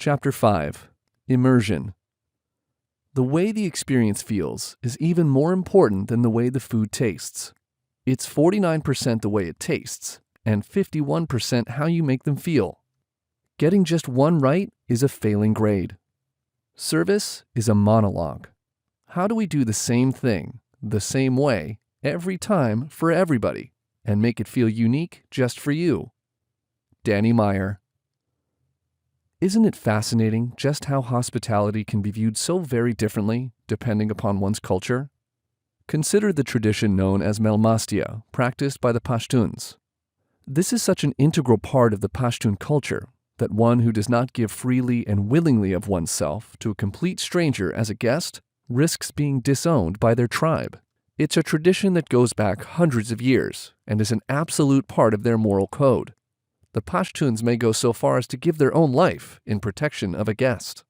Chapter 5. Immersion. The way the experience feels is even more important than the way the food tastes. It's 49% the way it tastes, and 51% how you make them feel. Getting just one right is a failing grade. Service is a monologue. How do we do the same thing, the same way, every time for everybody, and make it feel unique just for you? Danny Meyer. Isn't it fascinating just how hospitality can be viewed so very differently depending upon one's culture? Consider the tradition known as Melmastia, practiced by the Pashtuns. This is such an integral part of the Pashtun culture that one who does not give freely and willingly of oneself to a complete stranger as a guest risks being disowned by their tribe. It's a tradition that goes back hundreds of years and is an absolute part of their moral code. The Pashtuns may go so far as to give their own life in protection of a guest.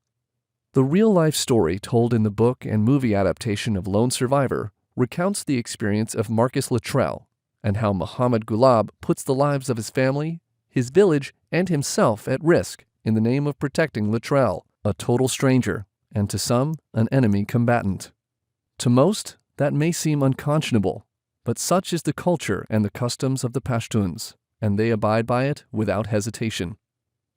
The real-life story told in the book and movie adaptation of Lone Survivor recounts the experience of Marcus Luttrell and how Muhammad Gulab puts the lives of his family, his village, and himself at risk in the name of protecting Luttrell, a total stranger, and to some, an enemy combatant. To most, that may seem unconscionable, but such is the culture and the customs of the Pashtuns, and they abide by it without hesitation.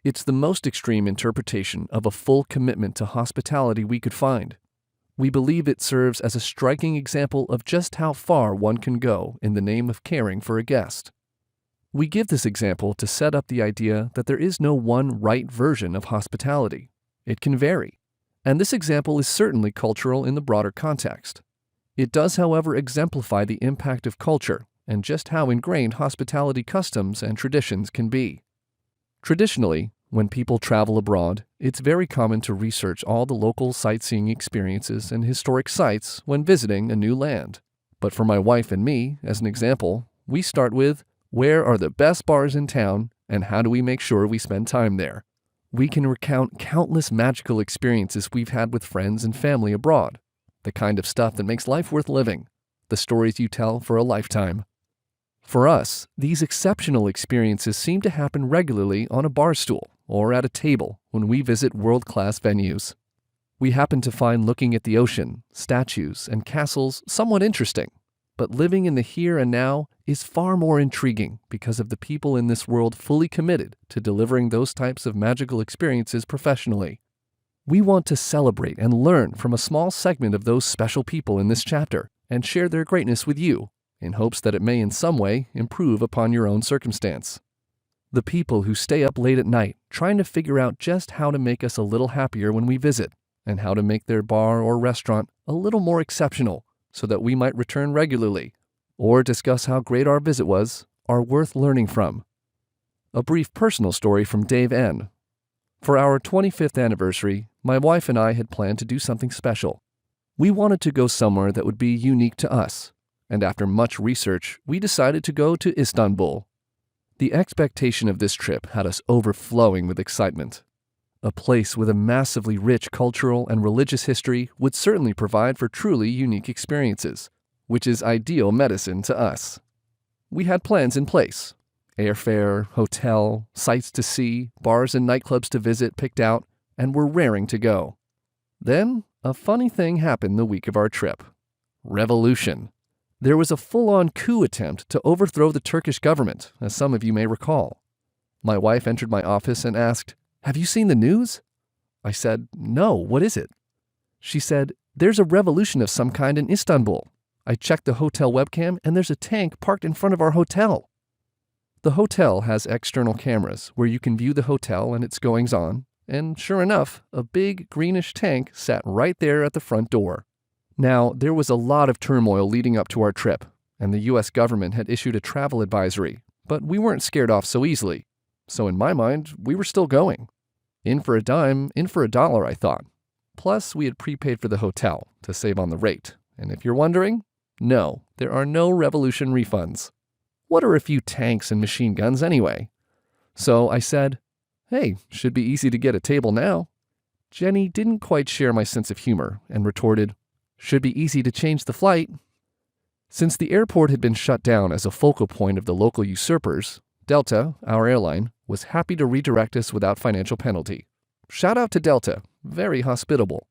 It's the most extreme interpretation of a full commitment to hospitality we could find. We believe it serves as a striking example of just how far one can go in the name of caring for a guest. We give this example to set up the idea that there is no one right version of hospitality. It can vary, and this example is certainly cultural in the broader context. It does, however, exemplify the impact of culture and just how ingrained hospitality customs and traditions can be. Traditionally, when people travel abroad, it's very common to research all the local sightseeing experiences and historic sites when visiting a new land. But for my wife and me, as an example, we start with, where are the best bars in town and how do we make sure we spend time there? We can recount countless magical experiences we've had with friends and family abroad, the kind of stuff that makes life worth living, the stories you tell for a lifetime. For us, these exceptional experiences seem to happen regularly on a bar stool or at a table when we visit world-class venues. We happen to find looking at the ocean, statues, and castles somewhat interesting, but living in the here and now is far more intriguing because of the people in this world fully committed to delivering those types of magical experiences professionally. We want to celebrate and learn from a small segment of those special people in this chapter and share their greatness with you, in hopes that it may in some way improve upon your own circumstance. The people who stay up late at night trying to figure out just how to make us a little happier when we visit, and how to make their bar or restaurant a little more exceptional so that we might return regularly, or discuss how great our visit was, are worth learning from. A brief personal story from Dave N. For our 25th anniversary, my wife and I had planned to do something special. We wanted to go somewhere that would be unique to us, and after much research, we decided to go to Istanbul. The expectation of this trip had us overflowing with excitement. A place with a massively rich cultural and religious history would certainly provide for truly unique experiences, which is ideal medicine to us. We had plans in place: airfare, hotel, sights to see, bars and nightclubs to visit picked out, and were raring to go. Then, a funny thing happened the week of our trip. Revolution. There was a full-on coup attempt to overthrow the Turkish government, as some of you may recall. My wife entered my office and asked, "Have you seen the news?" I said, "No, what is it?" She said, "There's a revolution of some kind in Istanbul. I checked the hotel webcam and there's a tank parked in front of our hotel." The hotel has external cameras where you can view the hotel and its goings-on, and sure enough, a big greenish tank sat right there at the front door. Now, there was a lot of turmoil leading up to our trip, and the U.S. government had issued a travel advisory, but we weren't scared off so easily. So in my mind, we were still going. In for a dime, in for a dollar, I thought. Plus, we had prepaid for the hotel to save on the rate. And if you're wondering, no, there are no revolution refunds. What are a few tanks and machine guns anyway? So I said, "Hey, should be easy to get a table now." Jenny didn't quite share my sense of humor and retorted, "Should be easy to change the flight." Since the airport had been shut down as a focal point of the local usurpers, Delta, our airline, was happy to redirect us without financial penalty. Shout out to Delta, very hospitable.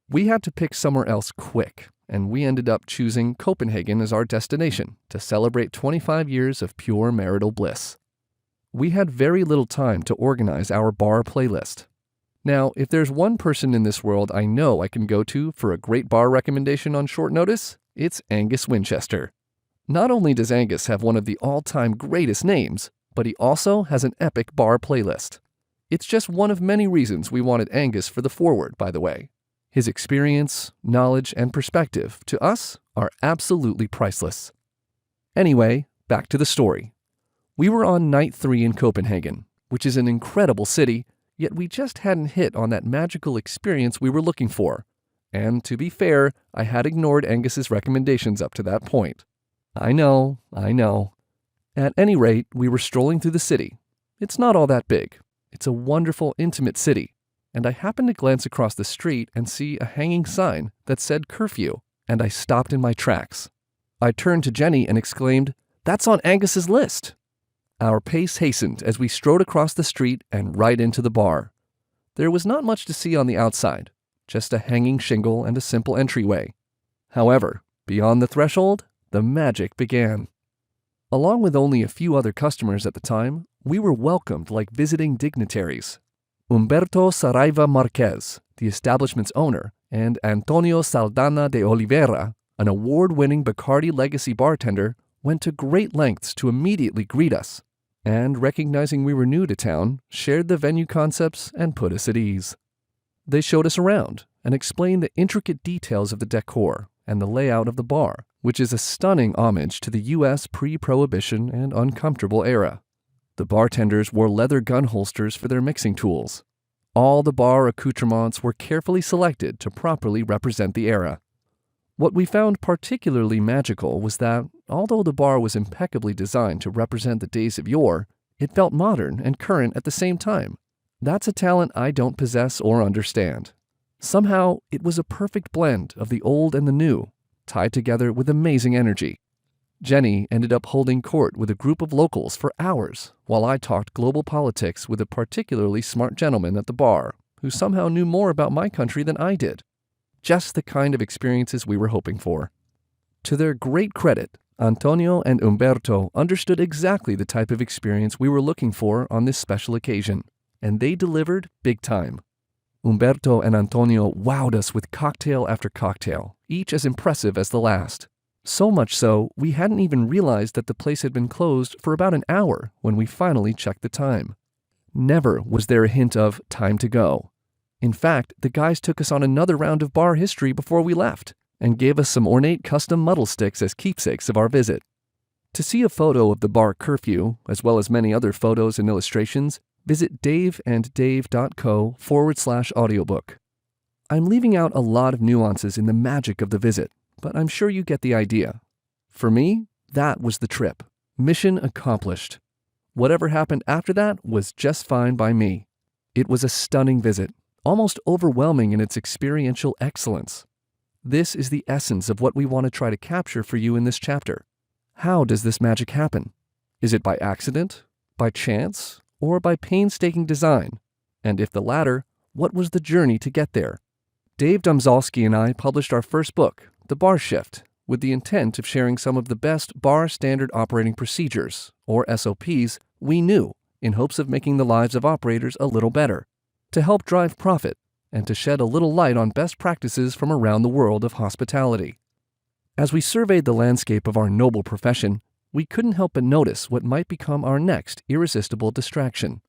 We had to pick somewhere else quick, and we ended up choosing Copenhagen as our destination to celebrate 25 years of pure marital bliss. We had very little time to organize our bar playlist. Now, if there's one person in this world I know I can go to for a great bar recommendation on short notice, it's Angus Winchester. Not only does Angus have one of the all-time greatest names, but he also has an epic bar playlist. It's just one of many reasons we wanted Angus for the foreword, by the way. His experience, knowledge, and perspective, to us, are absolutely priceless. Anyway, back to the story. We were on night 3 in Copenhagen, which is an incredible city, yet we just hadn't hit on that magical experience we were looking for. And to be fair, I had ignored Angus's recommendations up to that point. I know. At any rate, we were strolling through the city. It's not all that big. It's a wonderful, intimate city. And I happened to glance across the street and see a hanging sign that said curfew, and I stopped in my tracks. I turned to Jenny and exclaimed, "That's on Angus's list!" Our pace hastened as we strode across the street and right into the bar. There was not much to see on the outside, just a hanging shingle and a simple entryway. However, beyond the threshold, the magic began. Along with only a few other customers at the time, we were welcomed like visiting dignitaries. Humberto Saraiva Marquez, the establishment's owner, and Antonio Saldana de Oliveira, an award-winning Bacardi legacy bartender, went to great lengths to immediately greet us, and recognizing we were new to town, shared the venue concepts and put us at ease. They showed us around and explained the intricate details of the decor and the layout of the bar, which is a stunning homage to the U.S. pre-Prohibition and uncomfortable era. The bartenders wore leather gun holsters for their mixing tools. All the bar accoutrements were carefully selected to properly represent the era. What we found particularly magical was that, although the bar was impeccably designed to represent the days of yore, it felt modern and current at the same time. That's a talent I don't possess or understand. Somehow, it was a perfect blend of the old and the new, tied together with amazing energy. Jenny ended up holding court with a group of locals for hours, while I talked global politics with a particularly smart gentleman at the bar, who somehow knew more about my country than I did. Just the kind of experiences we were hoping for. To their great credit, Antonio and Humberto understood exactly the type of experience we were looking for on this special occasion, and they delivered big time. Humberto and Antonio wowed us with cocktail after cocktail, each as impressive as the last. So much so, we hadn't even realized that the place had been closed for about an hour when we finally checked the time. Never was there a hint of time to go. In fact, the guys took us on another round of bar history before we left, and gave us some ornate custom muddle sticks as keepsakes of our visit. To see a photo of the bar curfew, as well as many other photos and illustrations, visit daveanddave.co/audiobook. I'm leaving out a lot of nuances in the magic of the visit, but I'm sure you get the idea. For me, that was the trip. Mission accomplished. Whatever happened after that was just fine by me. It was a stunning visit, almost overwhelming in its experiential excellence. This is the essence of what we want to try to capture for you in this chapter. How does this magic happen? Is it by accident, by chance, or by painstaking design? And if the latter, what was the journey to get there? Dave Domzalski and I published our first book, The Bar Shift, with the intent of sharing some of the best bar standard operating procedures, or SOPs, we knew, in hopes of making the lives of operators a little better, to help drive profit, and to shed a little light on best practices from around the world of hospitality. As we surveyed the landscape of our noble profession, we couldn't help but notice what might become our next irresistible distraction: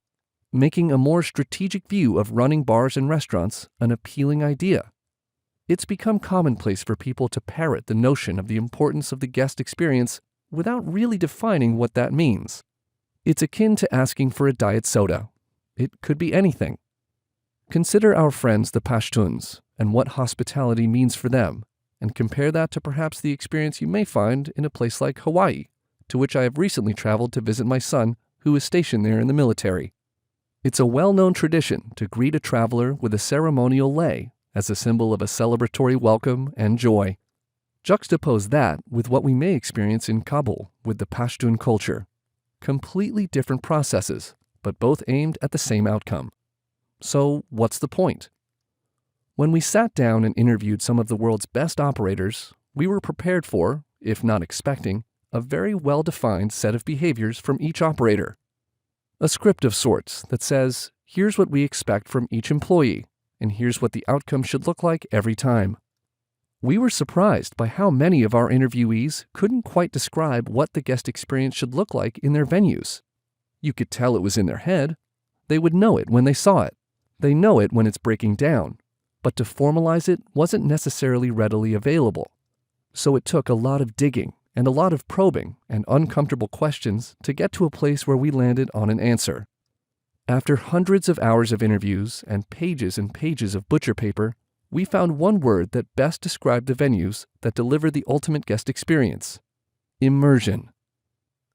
making a more strategic view of running bars and restaurants an appealing idea. It's become commonplace for people to parrot the notion of the importance of the guest experience without really defining what that means. It's akin to asking for a diet soda. It could be anything. Consider our friends the Pashtuns and what hospitality means for them, and compare that to perhaps the experience you may find in a place like Hawaii, to which I have recently traveled to visit my son, who is stationed there in the military. It's a well-known tradition to greet a traveler with a ceremonial lei as a symbol of a celebratory welcome and joy. Juxtapose that with what we may experience in Kabul with the Pashtun culture. Completely different processes, but both aimed at the same outcome. So what's the point? When we sat down and interviewed some of the world's best operators, we were prepared for, if not expecting, a very well-defined set of behaviors from each operator. A script of sorts that says, here's what we expect from each employee, and here's what the outcome should look like every time. We were surprised by how many of our interviewees couldn't quite describe what the guest experience should look like in their venues. You could tell it was in their head. They would know it when they saw it. They know it when it's breaking down. But to formalize it wasn't necessarily readily available. So it took a lot of digging and a lot of probing and uncomfortable questions to get to a place where we landed on an answer. After hundreds of hours of interviews and pages of butcher paper, we found one word that best described the venues that deliver the ultimate guest experience: immersion.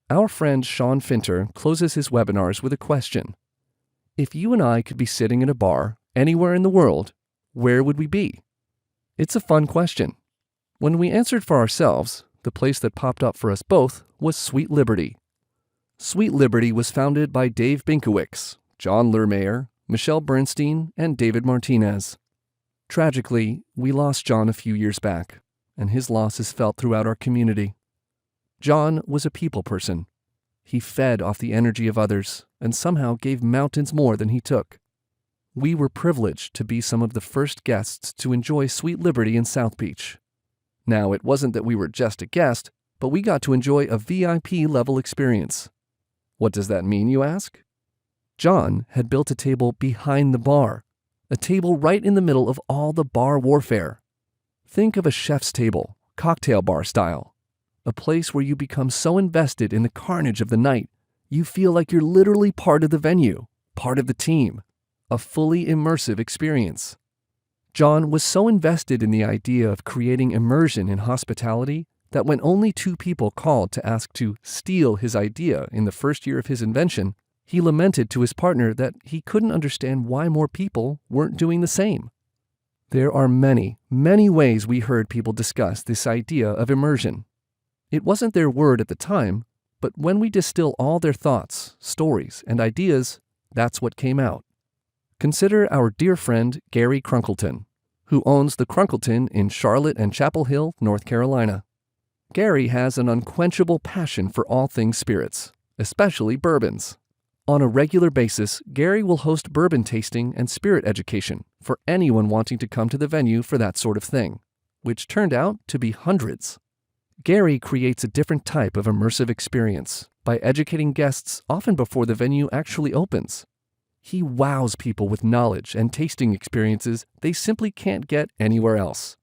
Our friend Sean Finter closes his webinars with a question. If you and I could be sitting in a bar anywhere in the world, where would we be? It's a fun question. When we answered for ourselves, the place that popped up for us both was Sweet Liberty. Sweet Liberty was founded by Dave Binkowicz, John Lermayer, Michelle Bernstein, and David Martinez. Tragically, we lost John a few years back, and his loss is felt throughout our community. John was a people person. He fed off the energy of others and somehow gave mountains more than he took. We were privileged to be some of the first guests to enjoy Sweet Liberty in South Beach. Now, it wasn't that we were just a guest, but we got to enjoy a VIP-level experience. What does that mean, you ask? John had built a table behind the bar, a table right in the middle of all the bar warfare. Think of a chef's table, cocktail bar style, a place where you become so invested in the carnage of the night, you feel like you're literally part of the venue, part of the team, a fully immersive experience. John was so invested in the idea of creating immersion in hospitality that when only 2 people called to ask to steal his idea in the first year of his invention, he lamented to his partner that he couldn't understand why more people weren't doing the same. There are many, many ways we heard people discuss this idea of immersion. It wasn't their word at the time, but when we distill all their thoughts, stories, and ideas, that's what came out. Consider our dear friend Gary Crunkleton, who owns the Crunkleton in Charlotte and Chapel Hill, North Carolina. Gary has an unquenchable passion for all things spirits, especially bourbons. On a regular basis, Gary will host bourbon tasting and spirit education for anyone wanting to come to the venue for that sort of thing, which turned out to be hundreds. Gary creates a different type of immersive experience by educating guests often before the venue actually opens. He wows people with knowledge and tasting experiences they simply can't get anywhere else.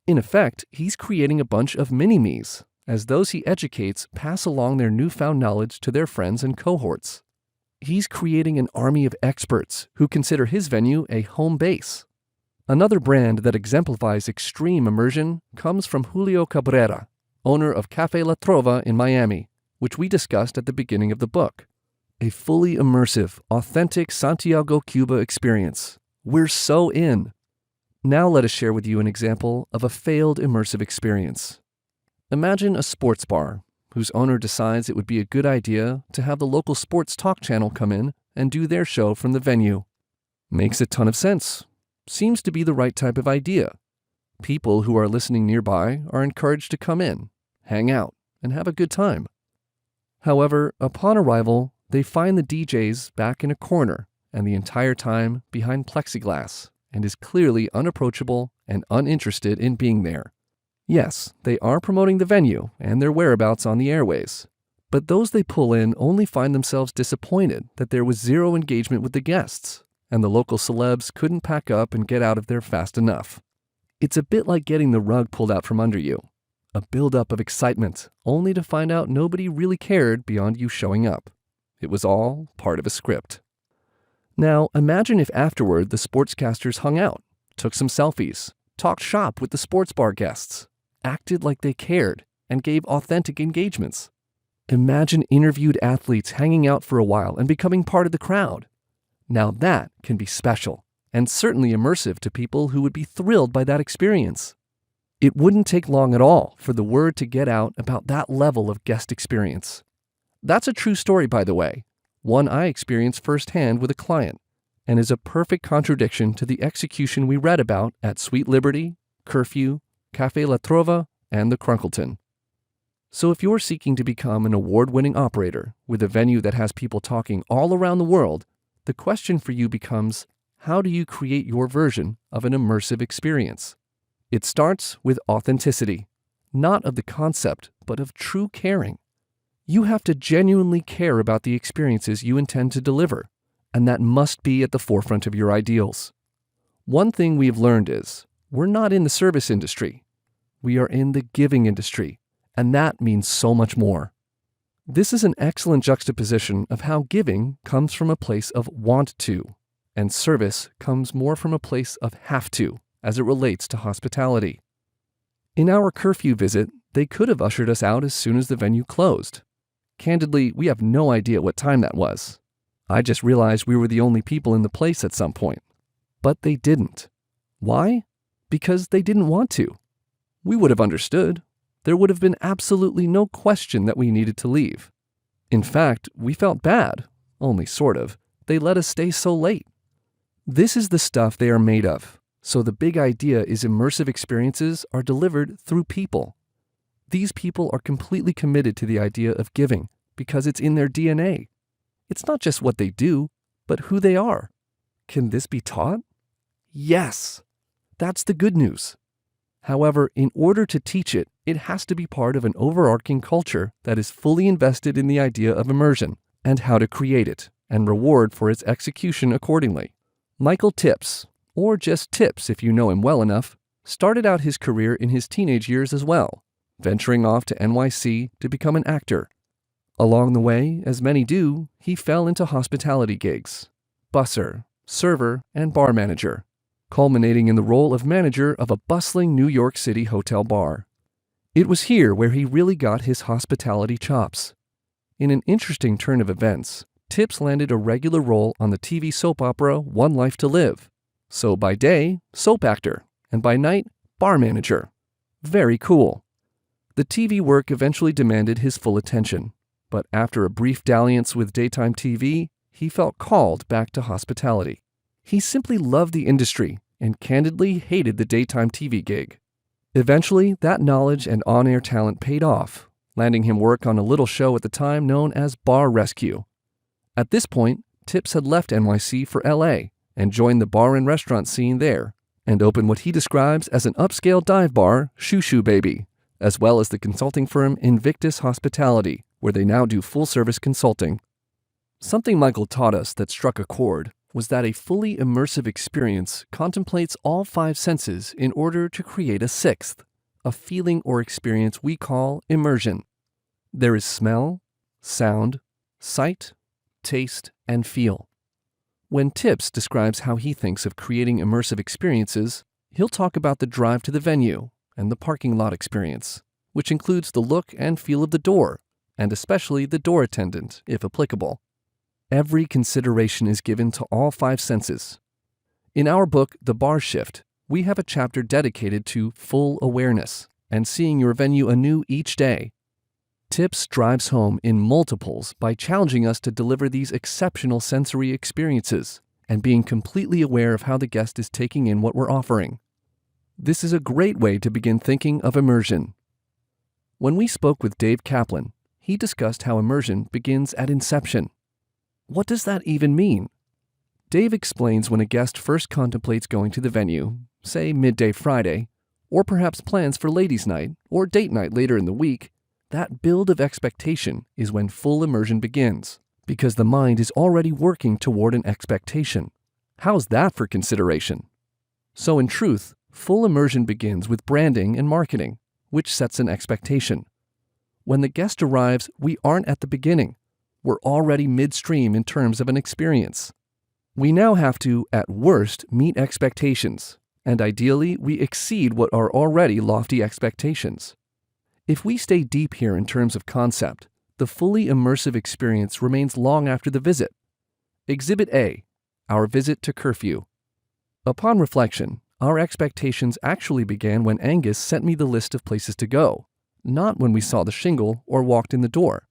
In effect, he's creating a bunch of mini-me's, as those he educates pass along their newfound knowledge to their friends and cohorts. He's creating an army of experts who consider his venue a home base. Another brand that exemplifies extreme immersion comes from Julio Cabrera, owner of Café La Trova in Miami, which we discussed at the beginning of the book. A fully immersive, authentic Santiago, Cuba experience. We're so in. Now let us share with you an example of a failed immersive experience. Imagine a sports bar whose owner decides it would be a good idea to have the local sports talk channel come in and do their show from the venue. Makes a ton of sense. Seems to be the right type of idea. People who are listening nearby are encouraged to come in, hang out, and have a good time. However, upon arrival, they find the DJs back in a corner and the entire time behind plexiglass and is clearly unapproachable and uninterested in being there. Yes, they are promoting the venue and their whereabouts on the airways, but those they pull in only find themselves disappointed that there was zero engagement with the guests and the local celebs couldn't pack up and get out of there fast enough. It's a bit like getting the rug pulled out from under you, a buildup of excitement only to find out nobody really cared beyond you showing up. It was all part of a script. Now, imagine if afterward the sportscasters hung out, took some selfies, talked shop with the sports bar guests, acted like they cared, and gave authentic engagements. Imagine interviewed athletes hanging out for a while and becoming part of the crowd. Now that can be special, and certainly immersive to people who would be thrilled by that experience. It wouldn't take long at all for the word to get out about that level of guest experience. That's a true story, by the way, one I experienced firsthand with a client. and is a perfect contradiction to the execution we read about at Sweet Liberty, Curfew, Café La Trova, and the Crunkleton. So if you're seeking to become an award-winning operator with a venue that has people talking all around the world, the question for you becomes, how do you create your version of an immersive experience? It starts with authenticity, not of the concept, but of true caring. You have to genuinely care about the experiences you intend to deliver, and that must be at the forefront of your ideals. One thing we've learned is, we're not in the service industry. We are in the giving industry, and that means so much more. This is an excellent juxtaposition of how giving comes from a place of want to, and service comes more from a place of have to, as it relates to hospitality. In our curfew visit, they could have ushered us out as soon as the venue closed. Candidly, we have no idea what time that was. I just realized we were the only people in the place at some point. But they didn't. Why? Because they didn't want to. We would have understood. There would have been absolutely no question that we needed to leave. In fact, we felt bad, only sort of. They let us stay so late. This is the stuff they are made of. So the big idea is immersive experiences are delivered through people. These people are completely committed to the idea of giving because it's in their DNA. It's not just what they do, but who they are. Can this be taught? Yes. That's the good news. However, in order to teach it, it has to be part of an overarching culture that is fully invested in the idea of immersion and how to create it, and reward for its execution accordingly. Michael Tips, or just Tips if you know him well enough, started out his career in his teenage years as well, venturing off to NYC to become an actor. Along the way, as many do, he fell into hospitality gigs, busser, server, and bar manager, culminating in the role of manager of a bustling New York City hotel bar. It was here where he really got his hospitality chops. In an interesting turn of events, Tips landed a regular role on the TV soap opera One Life to Live. So by day, soap actor, and by night, bar manager. Very cool. The TV work eventually demanded his full attention, but after a brief dalliance with daytime TV, he felt called back to hospitality. He simply loved the industry and candidly hated the daytime TV gig. Eventually, that knowledge and on-air talent paid off, landing him work on a little show at the time known as Bar Rescue. At this point, Tips had left NYC for LA and joined the bar and restaurant scene there, and opened what he describes as an upscale dive bar, Shoo Shoo Baby, as well as the consulting firm Invictus Hospitality, where they now do full-service consulting. Something Michael taught us that struck a chord was that a fully immersive experience contemplates all five senses in order to create a sixth, a feeling or experience we call immersion. There is smell, sound, sight, taste, and feel. When Tips describes how he thinks of creating immersive experiences, he'll talk about the drive to the venue and the parking lot experience, which includes the look and feel of the door, and especially the door attendant, if applicable. Every consideration is given to all five senses. In our book, The Bar Shift, we have a chapter dedicated to full awareness and seeing your venue anew each day. Tips drives home in multiples by challenging us to deliver these exceptional sensory experiences and being completely aware of how the guest is taking in what we're offering. This is a great way to begin thinking of immersion. When we spoke with Dave Kaplan, he discussed how immersion begins at inception. What does that even mean? Dave explains when a guest first contemplates going to the venue, say midday Friday, or perhaps plans for ladies' night or date night later in the week, that build of expectation is when full immersion begins, because the mind is already working toward an expectation. How's that for consideration? So in truth, full immersion begins with branding and marketing, which sets an expectation. When the guest arrives, we aren't at the beginning. We're already midstream in terms of an experience. We now have to, at worst, meet expectations, and ideally, we exceed what are already lofty expectations. If we stay deep here in terms of concept, the fully immersive experience remains long after the visit. Exhibit A, our visit to curfew. Upon reflection, our expectations actually began when Angus sent me the list of places to go, not when we saw the shingle or walked in the door.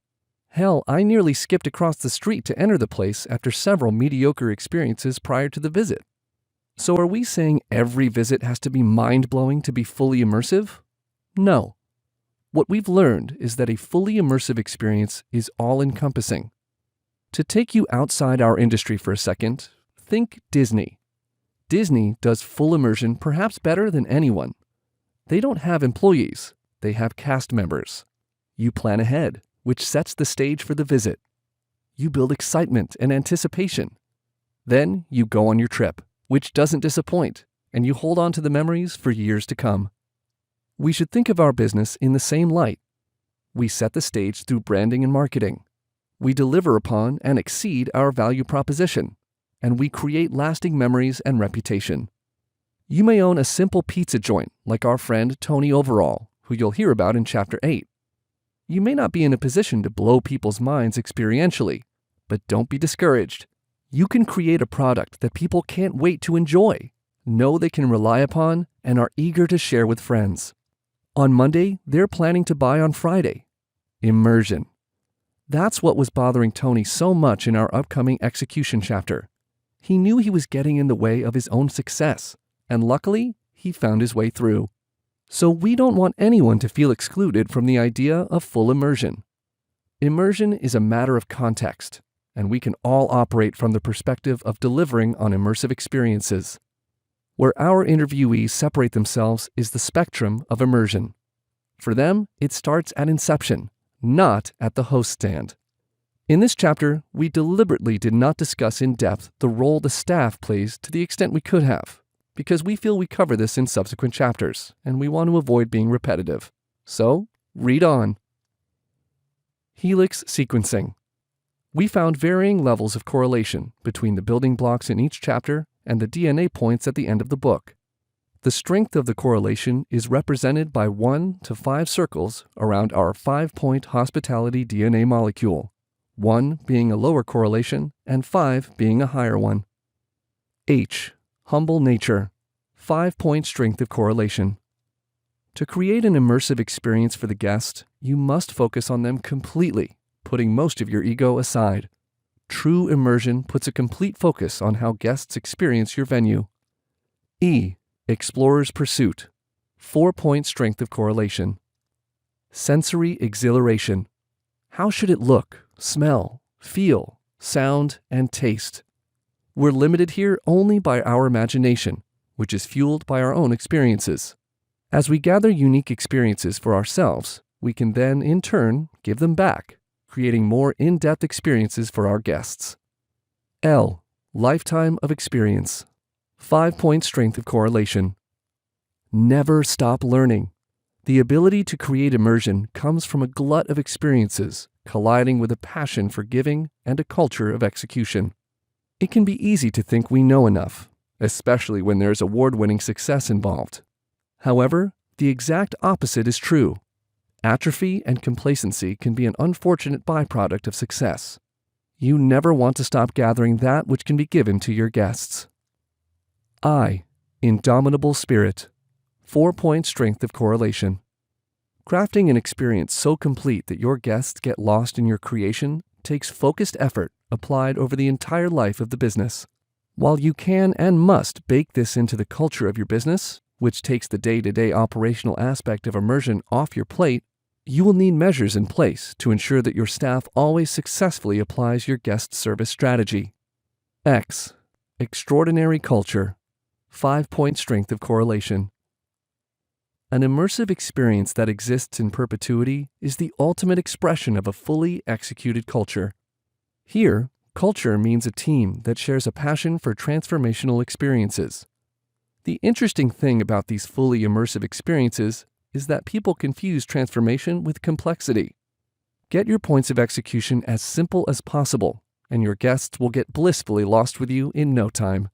Hell, I nearly skipped across the street to enter the place after several mediocre experiences prior to the visit. So are we saying every visit has to be mind-blowing to be fully immersive? No. What we've learned is that a fully immersive experience is all-encompassing. To take you outside our industry for a second, think Disney. Disney does full immersion perhaps better than anyone. They don't have employees, they have cast members. You plan ahead, which sets the stage for the visit. You build excitement and anticipation. Then you go on your trip, which doesn't disappoint, and you hold on to the memories for years to come. We should think of our business in the same light. We set the stage through branding and marketing. We deliver upon and exceed our value proposition, and we create lasting memories and reputation. You may own a simple pizza joint like our friend Tony Overall, who you'll hear about in Chapter 8. You may not be in a position to blow people's minds experientially, but don't be discouraged. You can create a product that people can't wait to enjoy, know they can rely upon, and are eager to share with friends. On Monday, they're planning to buy on Friday. Immersion. That's what was bothering Tony so much in our upcoming execution chapter. He knew he was getting in the way of his own success, and luckily, he found his way through. So we don't want anyone to feel excluded from the idea of full immersion. Immersion is a matter of context, and we can all operate from the perspective of delivering on immersive experiences. Where our interviewees separate themselves is the spectrum of immersion. For them, it starts at inception, not at the host stand. In this chapter, we deliberately did not discuss in depth the role the staff plays to the extent we could have, because we feel we cover this in subsequent chapters, and we want to avoid being repetitive. So, read on. Helix sequencing. We found varying levels of correlation between the building blocks in each chapter and the DNA points at the end of the book. The strength of the correlation is represented by 1 to 5 circles around our 5-point hospitality DNA molecule, 1 being a lower correlation and 5 being a higher one. H. Humble nature, 5-point strength of correlation. To create an immersive experience for the guest, you must focus on them completely, putting most of your ego aside. True immersion puts a complete focus on how guests experience your venue. E. Explorer's pursuit, 4-point strength of correlation. Sensory exhilaration. How should it look, smell, feel, sound, and taste? We're limited here only by our imagination, which is fueled by our own experiences. As we gather unique experiences for ourselves, we can then, in turn, give them back, creating more in-depth experiences for our guests. L. Lifetime of experience, 5-point strength of correlation. Never stop learning. The ability to create immersion comes from a glut of experiences, colliding with a passion for giving and a culture of execution. It can be easy to think we know enough, especially when there's award-winning success involved. However, the exact opposite is true. Atrophy and complacency can be an unfortunate byproduct of success. You never want to stop gathering that which can be given to your guests. I. Indomitable spirit, 4-point strength of correlation. Crafting an experience so complete that your guests get lost in your creation takes focused effort applied over the entire life of the business. While you can and must bake this into the culture of your business, which takes the day-to-day operational aspect of immersion off your plate, you will need measures in place to ensure that your staff always successfully applies your guest service strategy. X. Extraordinary culture, 5-point strength of correlation. An immersive experience that exists in perpetuity is the ultimate expression of a fully executed culture. Here, culture means a team that shares a passion for transformational experiences. The interesting thing about these fully immersive experiences is that people confuse transformation with complexity. Get your points of execution as simple as possible, and your guests will get blissfully lost with you in no time.